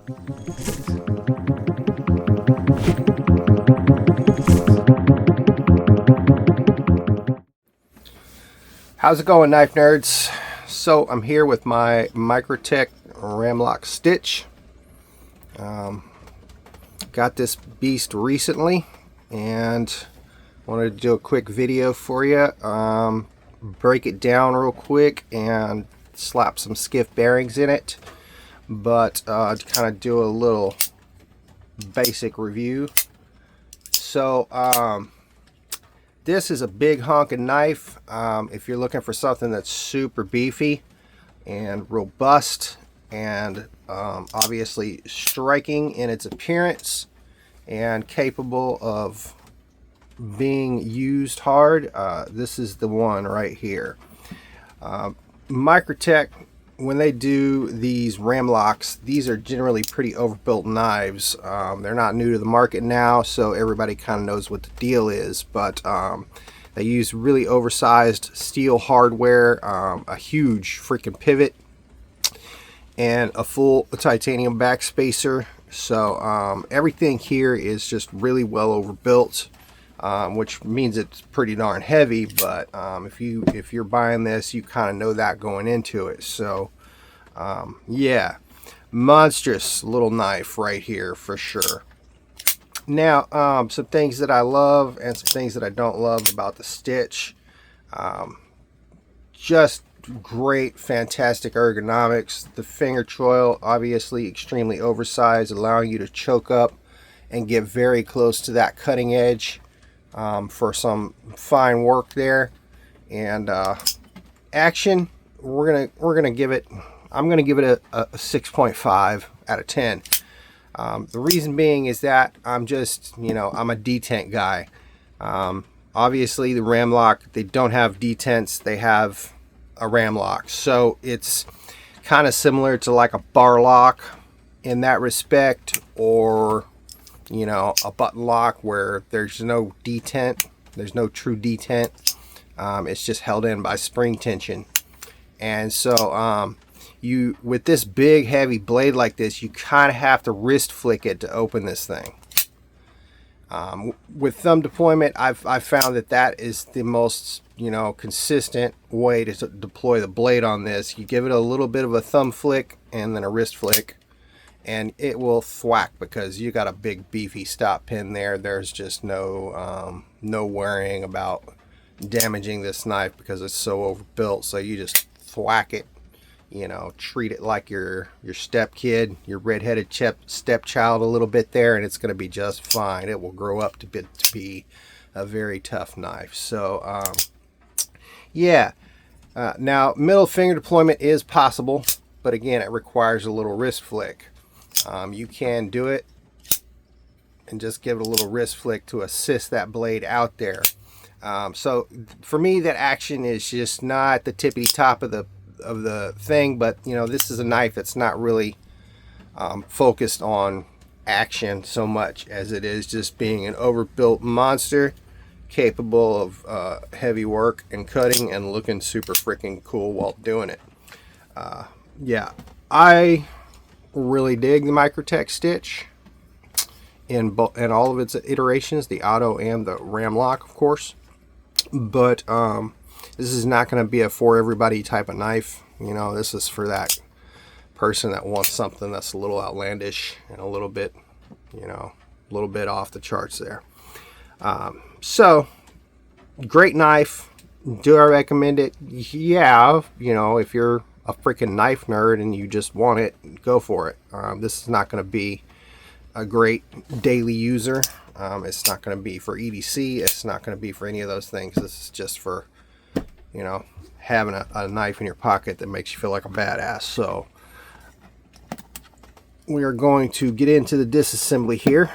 How's it going, knife nerds? So I'm here with my Microtech Ram-lok Stitch. Got this beast recently and wanted to do a quick video for you. Break it down real quick and slap some Skiff bearings in it, but to kind of do a little basic review. So this is a big honking knife. If you're looking for something that's super beefy and robust and obviously striking in its appearance and capable of being used hard, this is the one right here. Microtech, when they do these Ram-loks, these are generally pretty overbuilt knives. They're not new to the market now, so everybody kind of knows what the deal is, but they use really oversized steel hardware, a huge freaking pivot, and a full titanium back spacer. So everything here is just really well overbuilt, which means it's pretty darn heavy. But if you're buying this, you kind of know that going into it. So yeah, monstrous little knife right here for sure. Now some things that I love and some things that I don't love about the Stitch. Just great, fantastic ergonomics. The finger choil, obviously extremely oversized, allowing you to choke up and get very close to that cutting edge for some fine work there. And action, I'm gonna give it a 6.5 out of 10. The reason being is that I'm a detent guy. Obviously the Ram-lok, they don't have detents, they have a Ram-lok, so it's kind of similar to like a bar lock in that respect, or a button lock where there's no detent, there's no true detent. It's just held in by spring tension. And so you, with this big heavy blade like this, you kind of have to wrist flick it to open this thing. With thumb deployment, I've found that is the most consistent way to deploy the blade on this. You give it a little bit of a thumb flick and then a wrist flick, and it will thwack because you got a big beefy stop pin there. There's just no worrying about damaging this knife because it's so overbuilt. So you just thwack it, treat it like your step kid, your redheaded stepchild a little bit there, and it's going to be just fine. It will grow up to be a very tough knife. So yeah, now middle finger deployment is possible, but again, it requires a little wrist flick. You can do it and just give it a little wrist flick to assist that blade out there. So for me, that action is just not the tippity top of the thing, but this is a knife that's not really focused on action so much as it is just being an overbuilt monster capable of heavy work and cutting and looking super freaking cool while doing it. Yeah, I really dig the Microtech Stitch in all of its iterations, the auto and the Ram-lok, of course. But this is not going to be a for everybody type of knife. This is for that person that wants something that's a little outlandish and a little bit off the charts there. So great knife. Do I recommend it? Yeah, if you're a freaking knife nerd and you just want it, go for it. This is not going to be a great daily user. It's not going to be for EDC. It's not going to be for any of those things. This is just for having a knife in your pocket that makes you feel like a badass. So we are going to get into the disassembly here.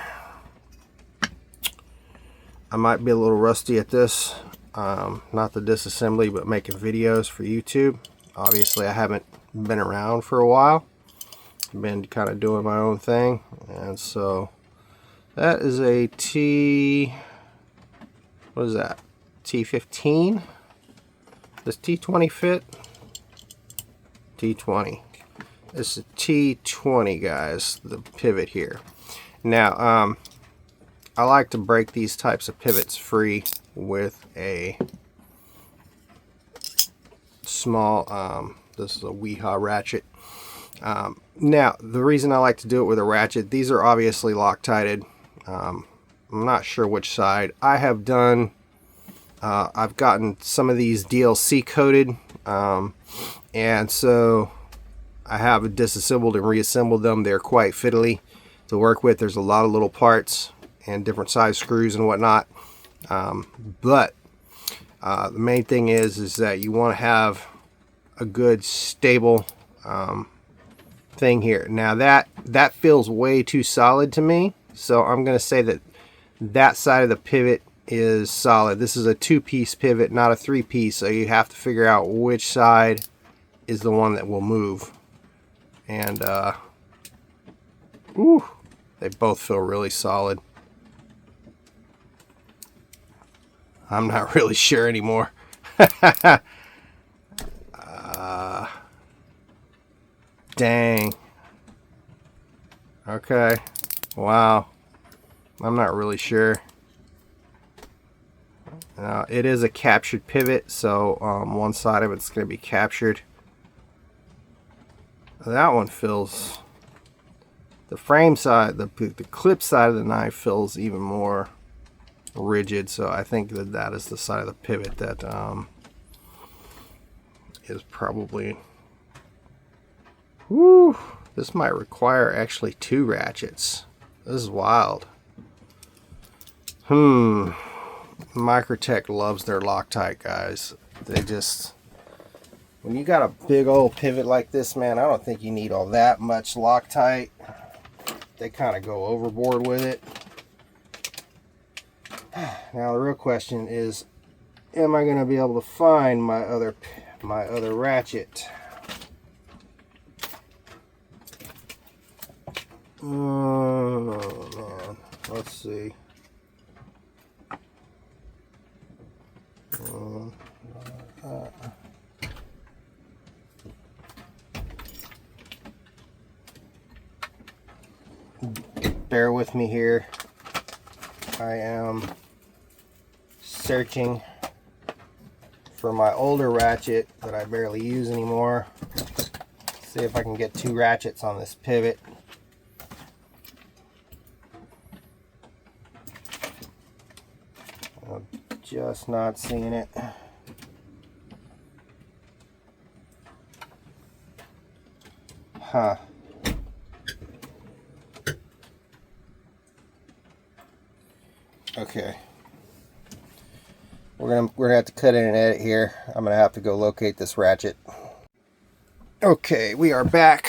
I might be a little rusty at this, not the disassembly, but making videos for YouTube. Obviously I haven't been around for a while. I've been kind of doing my own thing, and so that is a what is that, T15? Does T20 fit? T20. This is T20, guys, the pivot here. Now, I like to break these types of pivots free with a small, this is a Weehaw ratchet. Now, the reason I like to do it with a ratchet, these are obviously Loctited. I'm not sure which side. I have done, I've gotten some of these DLC coated, and so I have disassembled and reassembled them. They're quite fiddly to work with. There's a lot of little parts and different size screws and whatnot. But the main thing is that you want to have a good stable thing here. Now that feels way too solid to me, so I'm going to say that that side of the pivot is solid. This is a 2-piece pivot, not a 3-piece, so you have to figure out which side is the one that will move. And ooh, they both feel really solid. I'm not really sure anymore. Dang. Okay. Wow. I'm not really sure. It is a captured pivot, so one side of it's going to be captured. That one feels, the frame side, the clip side of the knife feels even more rigid, so I think that is the side of the pivot that is probably, whoo, this might require actually 2 ratchets. This is wild. Microtech loves their Loctite, guys. They just, when you got a big old pivot like this, man, I don't think you need all that much Loctite. They kind of go overboard with it. Now the real question is, am I going to be able to find my other ratchet? Oh man, let's see. Bear with me here. I am searching for my older ratchet that I barely use anymore. See if I can get 2 ratchets on this pivot. I'm just not seeing it. Huh. Okay. We're gonna have to cut in and edit here. I'm gonna have to go locate this ratchet. Okay, we are back.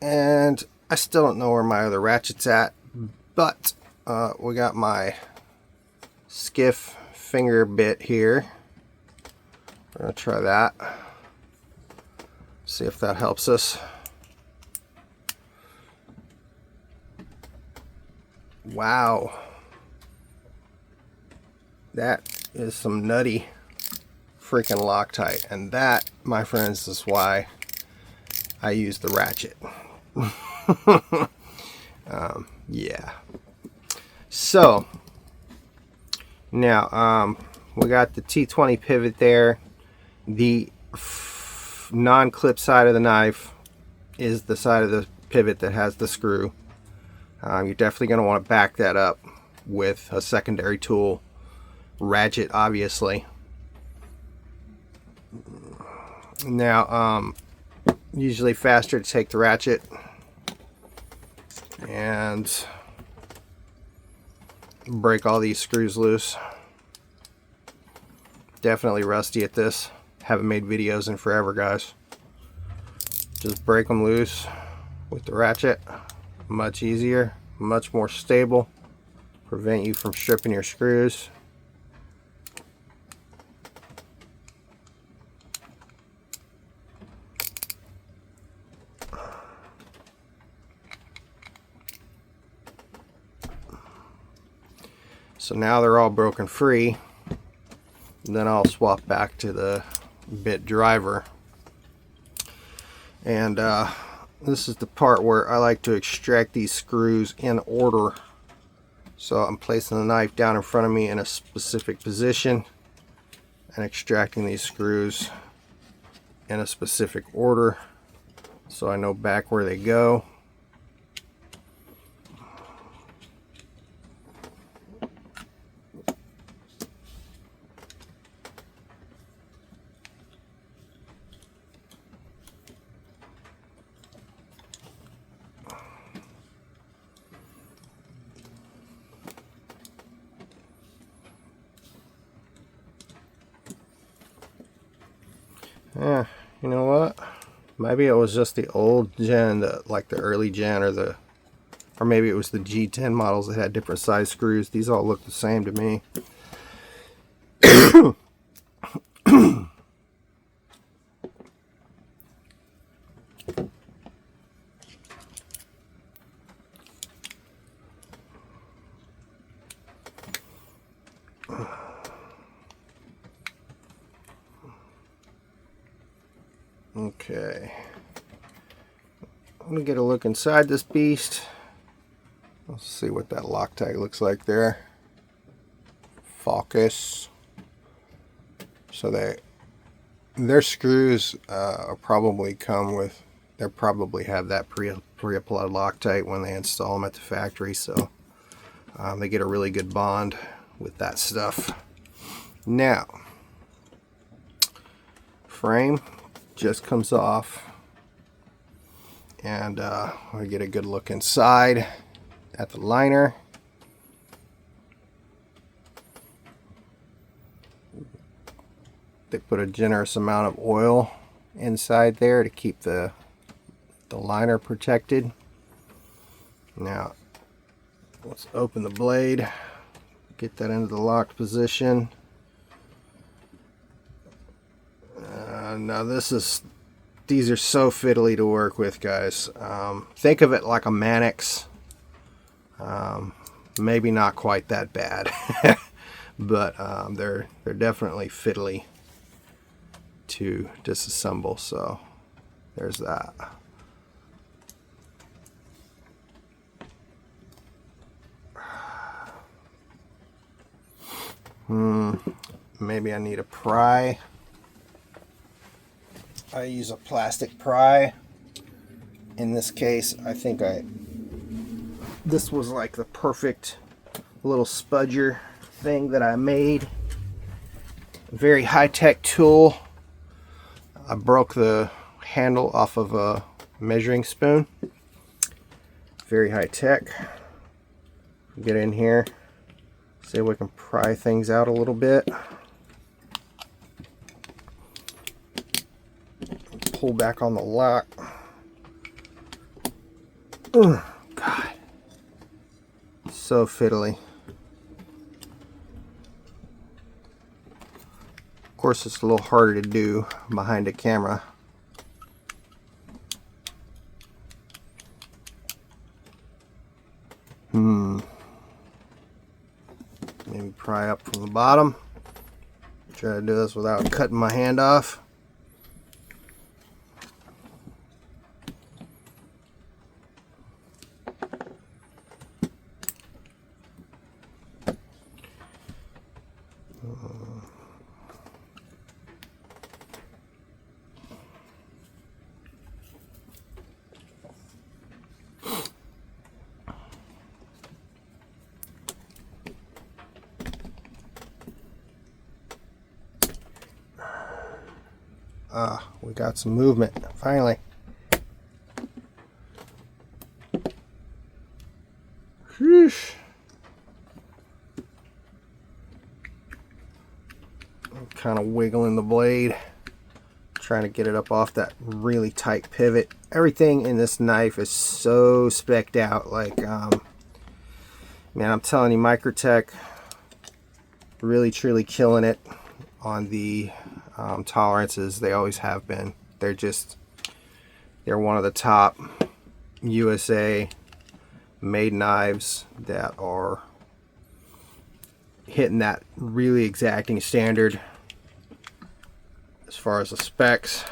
And I still don't know where my other ratchet's at, but we got my Skiff finger bit here. We're gonna try that. See if that helps us. Wow. That is some nutty freaking Loctite. And that, my friends, is why I use the ratchet. Yeah. So, now, we got the T20 pivot there. The non-clip side of the knife is the side of the pivot that has the screw. You're definitely going to want to back that up with a secondary tool, ratchet obviously. Now usually faster to take the ratchet and break all these screws loose. Definitely rusty at this. Haven't made videos in forever, guys. Just break them loose with the ratchet. Much easier, much more stable. Prevent you from stripping your screws. So now they're all broken free. And then I'll swap back to the bit driver. And this is the part where I like to extract these screws in order. So I'm placing the knife down in front of me in a specific position and extracting these screws in a specific order so I know back where they go. Yeah, you know what? Maybe it was just the old gen, like the early gen, or maybe it was the G10 models that had different size screws. These all look the same to me. Okay, I'm gonna get a look inside this beast. Let's see what that Loctite looks like there. Focus. So their screws probably come with, they probably have that pre-applied Loctite when they install them at the factory, so they get a really good bond with that stuff. Now, frame just comes off, and I get a good look inside at the liner. They put a generous amount of oil inside there to keep the liner protected. Now let's open the blade, get that into the locked position. Now these are so fiddly to work with, guys. Think of it like a Mannix. Maybe not quite that bad, but they're definitely fiddly to disassemble. So there's that. Maybe I need a pry. I use a plastic pry. In this case, I think this was like the perfect little spudger thing that I made. Very high-tech tool. I broke the handle off of a measuring spoon. Very high-tech. Get in here, see if we can pry things out a little bit. Pull back on the lock. God, so fiddly. Of course, it's a little harder to do behind a camera. Maybe pry up from the bottom. Try to do this without cutting my hand off. We got some movement finally. Sheesh. I'm kind of wiggling the blade, trying to get it up off that really tight pivot. Everything in this knife is so specced out. Like, man, I'm telling you, Microtech really truly killing it on the tolerances. They always have been. They're one of the top USA made knives that are hitting that really exacting standard as far as the specs.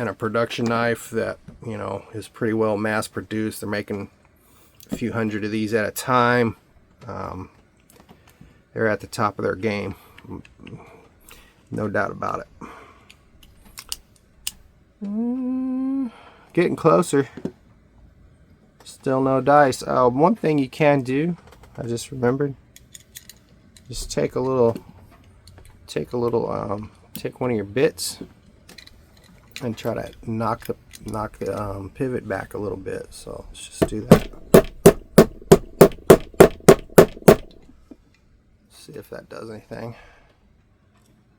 and a production knife that, you know, is pretty well mass produced. They're making a few hundred of these at a time. They're at the top of their game, no doubt about it. Getting closer. Still no dice. One thing you can do, I just remembered, just take one of your bits and try to knock the pivot back a little bit. So let's just do that. See if that does anything.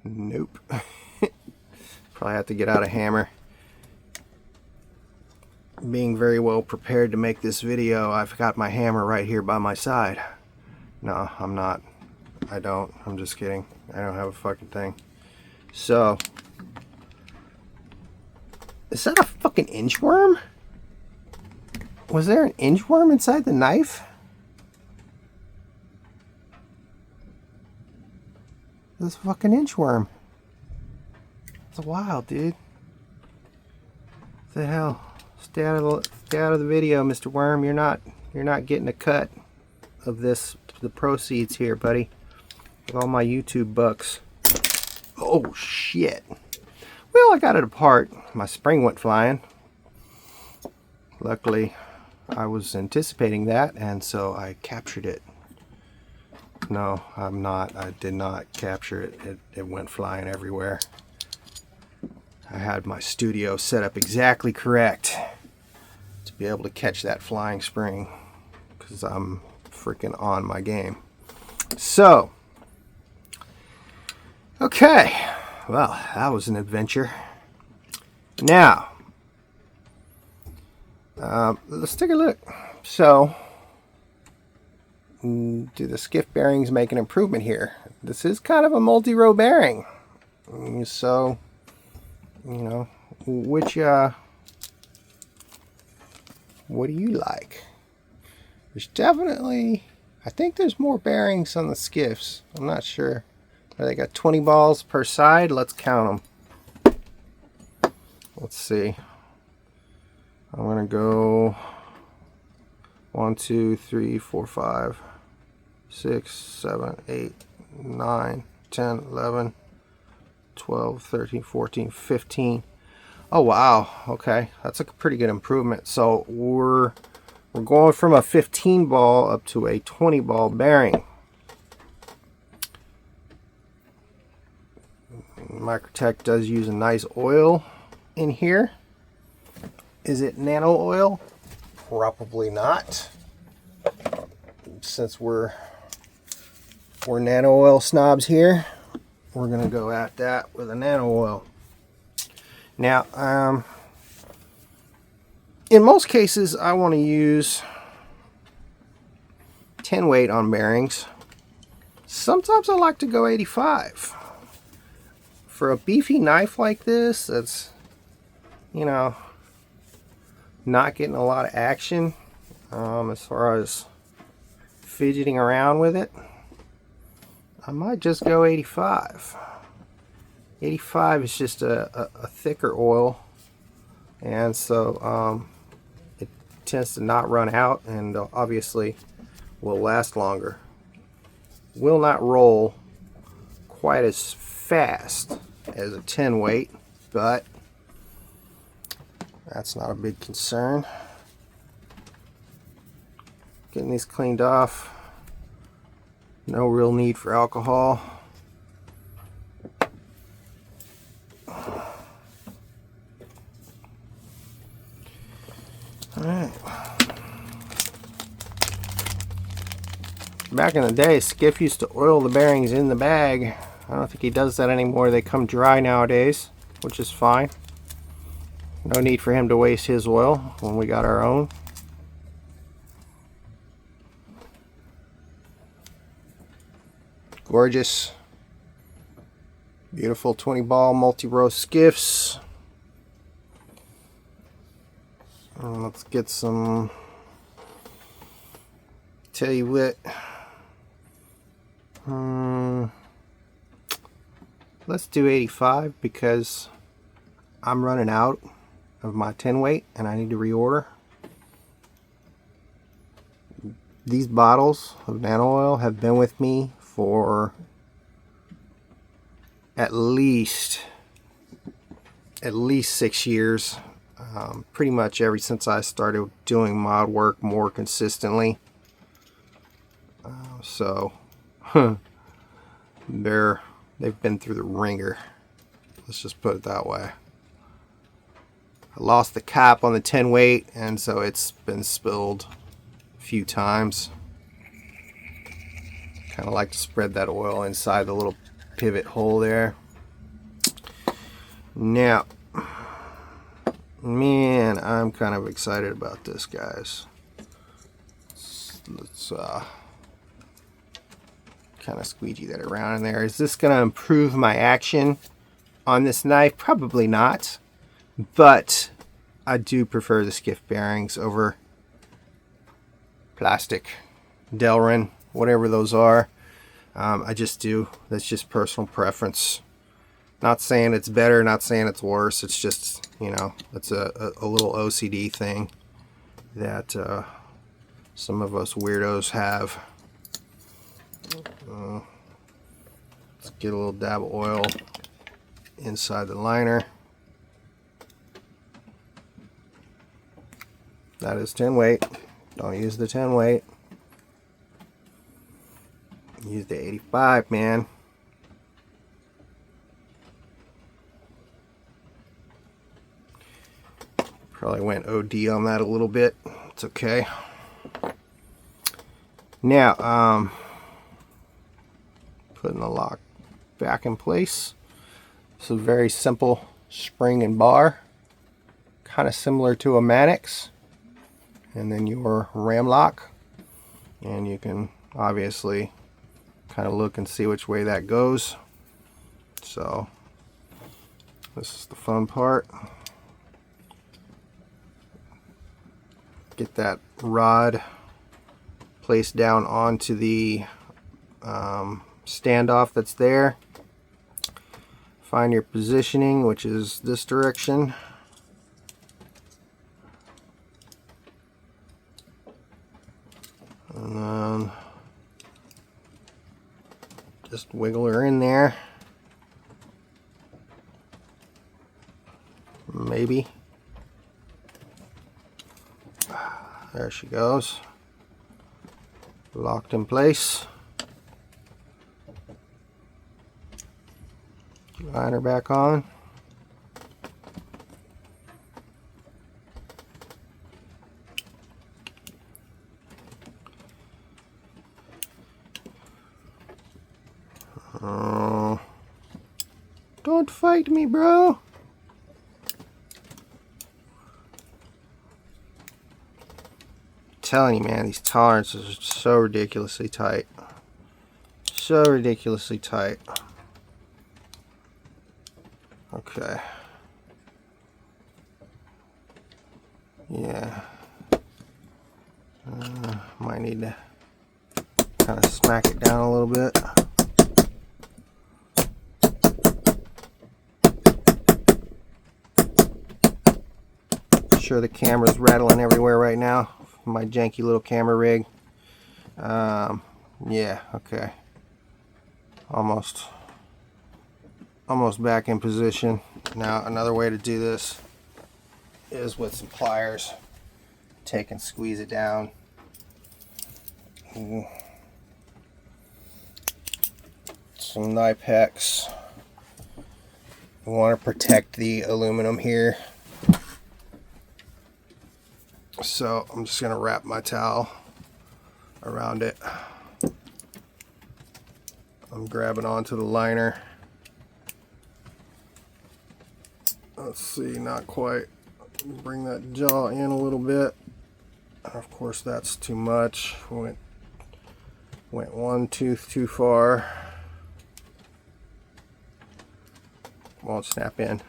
Nope. Probably have to get out a hammer. Being very well prepared to make this video, I've got my hammer right here by my side. No, I'm not. I don't. I'm just kidding. I don't have a fucking thing. So, is that a fucking inchworm? Was there an inchworm inside the knife? This fucking inchworm. It's wild, dude. What the hell? Stay out of the video, Mr. Worm. You're not getting a cut of this, the proceeds here, buddy. With all my YouTube bucks. Oh shit. Well, I got it apart. My spring went flying. Luckily, I was anticipating that, and so I captured it. No, I'm not. I did not capture it. It went flying everywhere. I had my studio set up exactly correct to be able to catch that flying spring, because I'm freaking on my game. So, okay, well, that was an adventure. Now, let's take a look. So, do the skiff bearings make an improvement here? This is kind of a multi-row bearing, so, you know, which what do you like? There's definitely, I think there's more bearings on the skiffs. I'm not sure. They got 20 balls per side. Let's count them. Let's see. I'm gonna go 1, 2, 3, 4, 5, 6, 7, 8, 9, 10, 11, 12, 13, 14, 15. Oh wow, okay, that's a pretty good improvement. So we're going from a 15 ball up to a 20 ball bearing. Microtech does use a nice oil in here. Is it nano oil? Probably not, since we're nano oil snobs here. We're gonna go at that with a nano oil. Now, in most cases, I want to use 10 weight on bearings. Sometimes I like to go 85. For a beefy knife like this, that's, you know, not getting a lot of action as far as fidgeting around with it, I might just go 85. 85 is just a thicker oil, and so it tends to not run out, and obviously will last longer. Will not roll quite as fast as a 10 weight, but that's not a big concern. Getting these cleaned off. No real need for alcohol. Alright. Back in the day, Skiff used to oil the bearings in the bag. I don't think he does that anymore. They come dry nowadays, which is fine. No need for him to waste his oil when we got our own. Gorgeous. Beautiful 20 ball multi-row skiffs. Let's get some, tell you what, let's do 85 because I'm running out. of my 10 weight and I need to reorder. These bottles of nano oil have been with me for at least 6 years. Pretty much ever since I started doing mod work more consistently. So they've been through the ringer. Let's just put it that way. I lost the cap on the 10 weight, and so it's been spilled a few times. Kind of like to spread that oil inside the little pivot hole there. Now, man, I'm kind of excited about this, guys. Let's kind of squeegee that around in there. Is this going to improve my action on this knife? Probably not, but I do prefer the Skiff bearings over plastic, Delrin, whatever those are. I just do. That's just personal preference. Not saying it's better, not saying it's worse. It's just, you know, it's a little OCD thing that some of us weirdos have. Let's get a little dab of oil inside the liner. That is 10 weight. Don't use the 10 weight. Use the 85, man. Probably went OD on that a little bit. It's okay. Now, putting the lock back in place. It's a very simple spring and bar, kind of similar to a Mannix, and then your Ram-lok, and you can obviously kind of look and see which way that goes. So this is the fun part. Get that rod placed down onto the standoff that's there. Find your positioning, which is this direction. And then just wiggle her in there. Maybe. There she goes. Locked in place. Line her back on. Oh, don't fight me, bro. Telling you, man, these tolerances are so ridiculously tight. So ridiculously tight. Okay. Yeah. Might need to kind of smack it down a little bit. Sure, the camera's rattling everywhere right now. My janky little camera rig. Yeah, okay. Almost back in position. Now another way to do this is with some pliers. Take and squeeze it down. Some Knipex. We want to protect the aluminum here. So I'm just going to wrap my towel around it. I'm grabbing onto the liner. Let's see, not quite. Bring that jaw in a little bit. Of course, that's too much. Went one tooth too far. Won't snap in.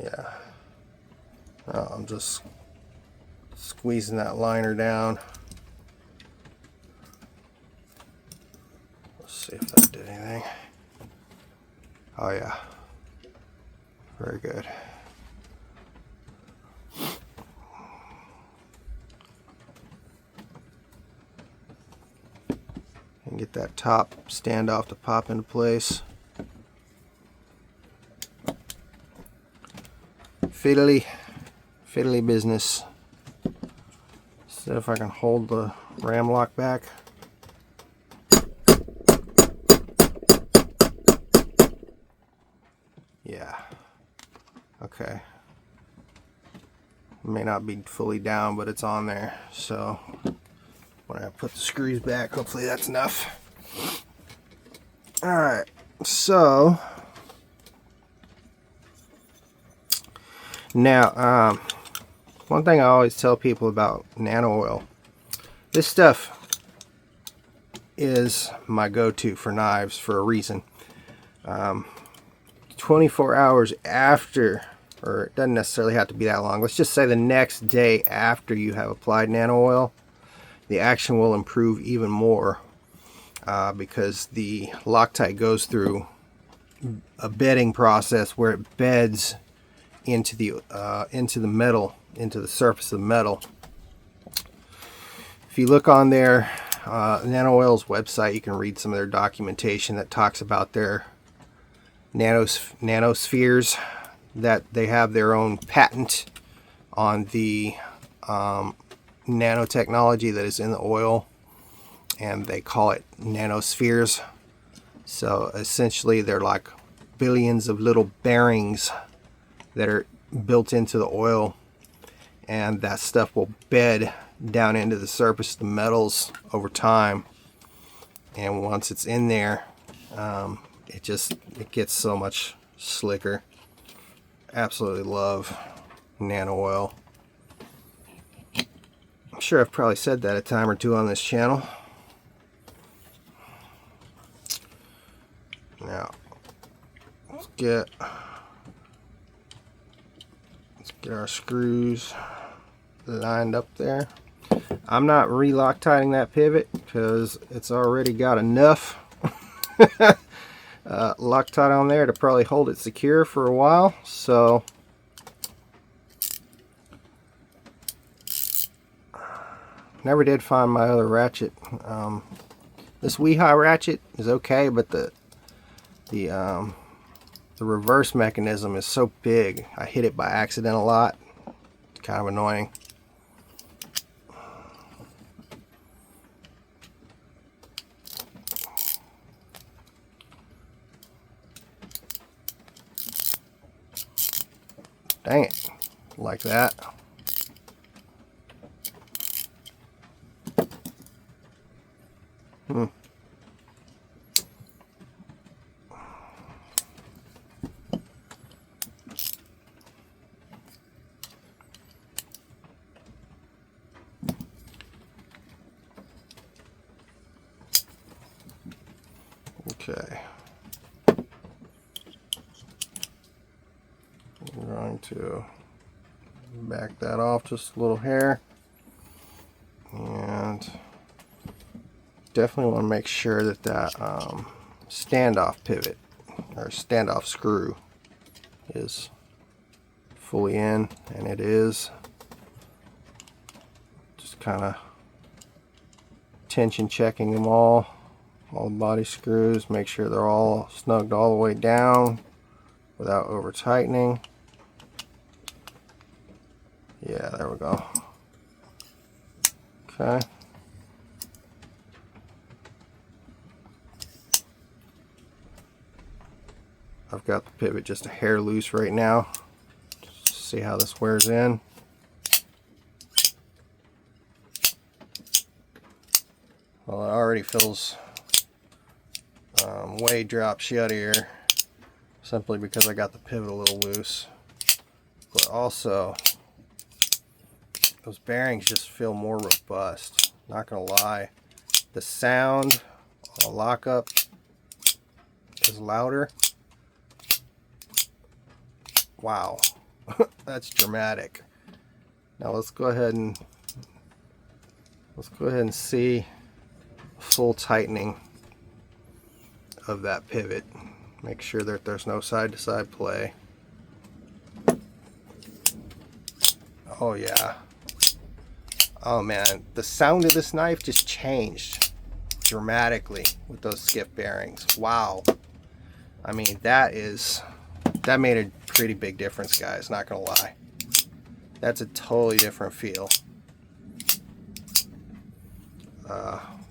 Yeah. Now I'm just squeezing that liner down. Let's see if that did anything. Oh yeah, very good. And get that top standoff to pop into place. Fiddly business. See if I can hold the Ram-lok back. Yeah. Okay. May not be fully down, but it's on there. So when I put the screws back, hopefully that's enough. Alright, so now one thing I always tell people about nano oil, this stuff is my go-to for knives for a reason. 24 hours after, or it doesn't necessarily have to be that long, let's just say the next day after you have applied nano oil, the action will improve even more because the Loctite goes through a bedding process where it beds into the metal, into the surface of the metal. If you look on their Nano Oil's website, you can read some of their documentation that talks about their nanospheres, that they have their own patent on the nanotechnology that is in the oil, and they call it nanospheres. So essentially they're like billions of little bearings that are built into the oil, and that stuff will bed down into the surface of the metals over time, and once it's in there, it gets so much slicker. Absolutely love nano oil. I'm sure I've probably said that a time or two on this channel. Now let's get our screws lined up there. I'm not re-Loctiting that pivot because it's already got enough Loctite on there to probably hold it secure for a while. So never did find my other ratchet. This Weehai ratchet is okay, but the reverse mechanism is so big. I hit it by accident a lot. It's kind of annoying. Dang it. Like that. Okay. I'm going to back that off just a little hair, and definitely want to make sure that that standoff pivot or standoff screw is fully in, and it is. Just kind of tension checking them all the body screws, make sure they're all snugged all the way down without over tightening. Yeah, there we go. Okay. I've got the pivot just a hair loose right now. Just see how this wears in. Well, it already feels way drop shuttier simply because I got the pivot a little loose. But also, those bearings just feel more robust. Not gonna lie, the sound on a lockup is louder. Wow, that's dramatic. Now let's go ahead and see full tightening of that pivot. Make sure that there's no side-to-side play. Oh yeah. Oh man, the sound of this knife just changed dramatically with those Skiff bearings. Wow. I mean, that made a pretty big difference, guys, not gonna lie. That's a totally different feel.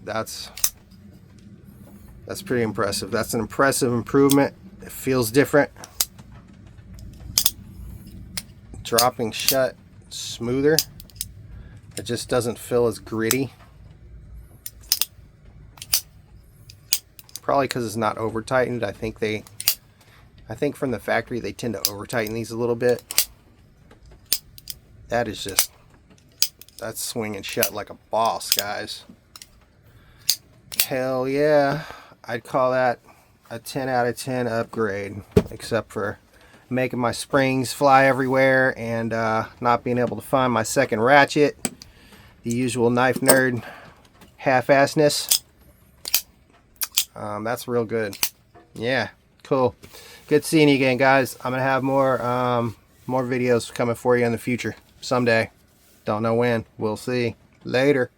That's pretty impressive. That's an impressive improvement. It feels different. Dropping shut smoother. It just doesn't feel as gritty. Probably because it's not over tightened. I think from the factory they tend to over tighten these a little bit. That's swinging shut like a boss, guys. Hell yeah. I'd call that a 10 out of 10 upgrade, except for making my springs fly everywhere and not being able to find my second ratchet. The usual knife nerd half-assness. That's real good. Yeah, cool. Good seeing you again, guys. I'm gonna have more videos coming for you in the future someday. Don't know when. We'll see. Later.